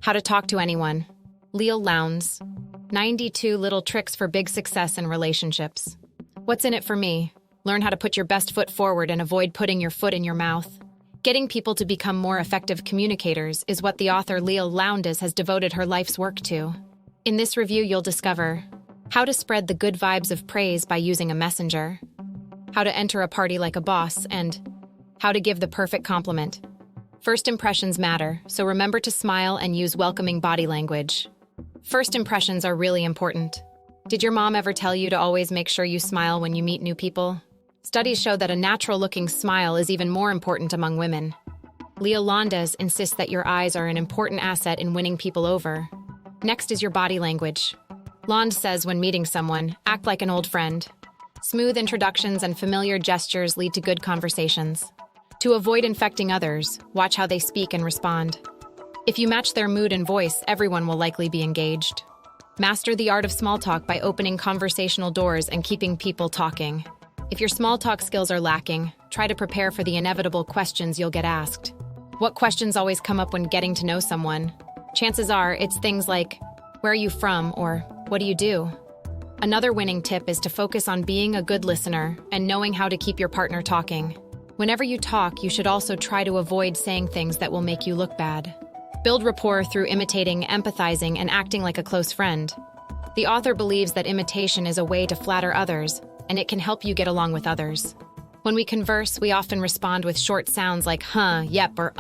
How to Talk to Anyone. Leil Lowndes. 92 Little Tricks for Big Success in Relationships. What's in it for me? Learn how to put your best foot forward and avoid putting your foot in your mouth. Getting people to become more effective communicators is what the author Leil Lowndes has devoted her life's work to. In this review, you'll discover how to spread the good vibes of praise by using a messenger, how to enter a party like a boss, and how to give the perfect compliment. First impressions matter, so remember to smile and use welcoming body language. First impressions are really important. Did your mom ever tell you to always make sure you smile when you meet new people? Studies show that a natural-looking smile is even more important among women. Leil Lowndes insists that your eyes are an important asset in winning people over. Next is your body language. Lowndes says when meeting someone, act like an old friend. Smooth introductions and familiar gestures lead to good conversations. To avoid infecting others, watch how they speak and respond. If you match their mood and voice, everyone will likely be engaged. Master the art of small talk by opening conversational doors and keeping people talking. If your small talk skills are lacking, try to prepare for the inevitable questions you'll get asked. What questions always come up when getting to know someone? Chances are it's things like, where are you from, or what do you do? Another winning tip is to focus on being a good listener and knowing how to keep your partner talking. Whenever you talk, you should also try to avoid saying things that will make you look bad. Build rapport through imitating, empathizing, and acting like a close friend. The author believes that imitation is a way to flatter others, and it can help you get along with others. When we converse, we often respond with short sounds like huh, yep, or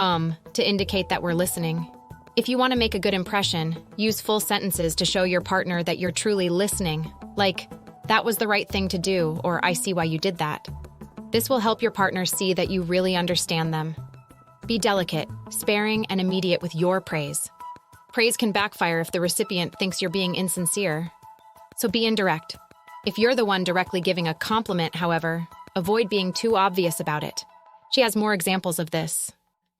to indicate that we're listening. If you want to make a good impression, use full sentences to show your partner that you're truly listening, like, that was the right thing to do, or I see why you did that. This will help your partner see that you really understand them. Be delicate, sparing, and immediate with your praise. Praise can backfire if the recipient thinks you're being insincere. So be indirect. If you're the one directly giving a compliment, however, avoid being too obvious about it. She has more examples of this.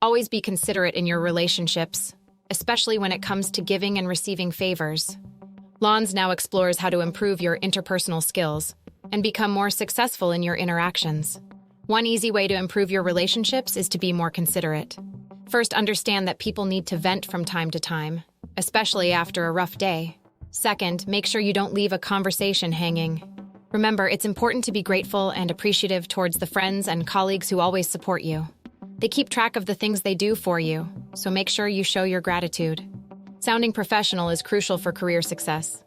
Always be considerate in your relationships, especially when it comes to giving and receiving favors. Lowndes now explores how to improve your interpersonal skills and become more successful in your interactions. One easy way to improve your relationships is to be more considerate. First, understand that people need to vent from time to time, especially after a rough day. Second, make sure you don't leave a conversation hanging. Remember, it's important to be grateful and appreciative towards the friends and colleagues who always support you. They keep track of the things they do for you, so make sure you show your gratitude. Sounding professional is crucial for career success.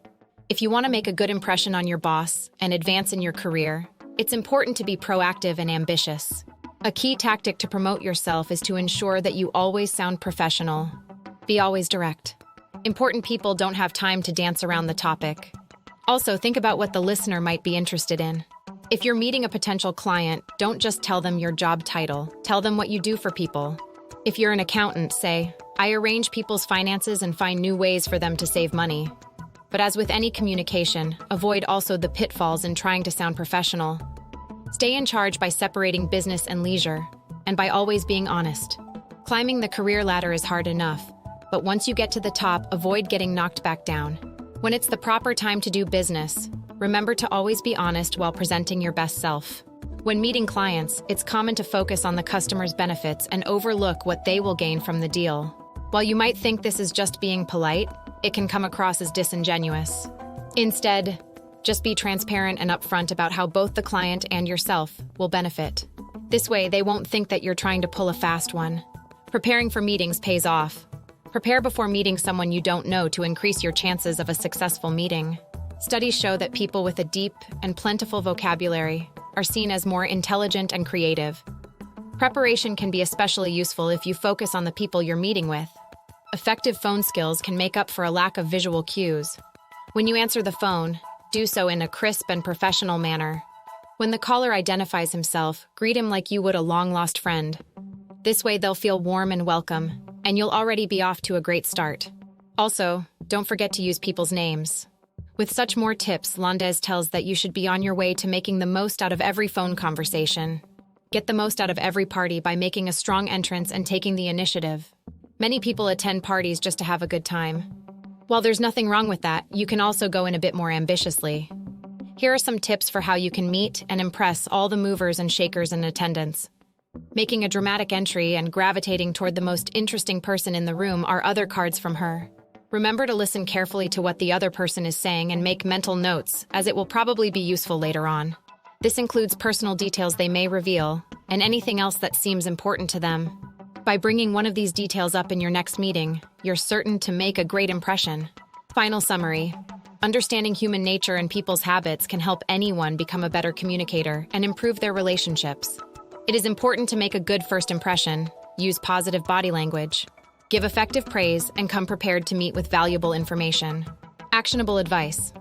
If you want to make a good impression on your boss and advance in your career, it's important to be proactive and ambitious. A key tactic to promote yourself is to ensure that you always sound professional. Be always direct. Important people don't have time to dance around the topic. Also, think about what the listener might be interested in. If you're meeting a potential client, don't just tell them your job title. Tell them what you do for people. If you're an accountant, say, I arrange people's finances and find new ways for them to save money. But as with any communication, avoid also the pitfalls in trying to sound professional. Stay in charge by separating business and leisure, and by always being honest. Climbing the career ladder is hard enough, but once you get to the top, avoid getting knocked back down. When it's the proper time to do business, remember to always be honest while presenting your best self. When meeting clients, it's common to focus on the customer's benefits and overlook what they will gain from the deal. While you might think this is just being polite, it can come across as disingenuous. Instead, just be transparent and upfront about how both the client and yourself will benefit. This way, they won't think that you're trying to pull a fast one. Preparing for meetings pays off. Prepare before meeting someone you don't know to increase your chances of a successful meeting. Studies show that people with a deep and plentiful vocabulary are seen as more intelligent and creative. Preparation can be especially useful if you focus on the people you're meeting with. Effective phone skills can make up for a lack of visual cues. When you answer the phone, do so in a crisp and professional manner. When the caller identifies himself, greet him like you would a long-lost friend. This way they'll feel warm and welcome, and you'll already be off to a great start. Also, don't forget to use people's names. With such more tips, Lowndes tells that you should be on your way to making the most out of every phone conversation. Get the most out of every party by making a strong entrance and taking the initiative. Many people attend parties just to have a good time. While there's nothing wrong with that, you can also go in a bit more ambitiously. Here are some tips for how you can meet and impress all the movers and shakers in attendance. Making a dramatic entry and gravitating toward the most interesting person in the room are other cards from her. Remember to listen carefully to what the other person is saying and make mental notes, as it will probably be useful later on. This includes personal details they may reveal, and anything else that seems important to them. By bringing one of these details up in your next meeting, you're certain to make a great impression. Final summary. Understanding human nature and people's habits can help anyone become a better communicator and improve their relationships. It is important to make a good first impression, use positive body language, give effective praise, and come prepared to meet with valuable information. Actionable advice.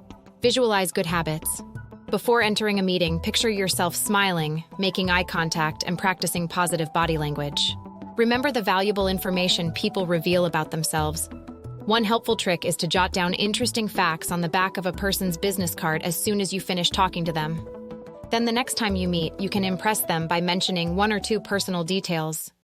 Visualize good habits. Before entering a meeting, picture yourself smiling, making eye contact, and practicing positive body language. Remember the valuable information people reveal about themselves. One helpful trick is to jot down interesting facts on the back of a person's business card as soon as you finish talking to them. Then the next time you meet, you can impress them by mentioning one or two personal details.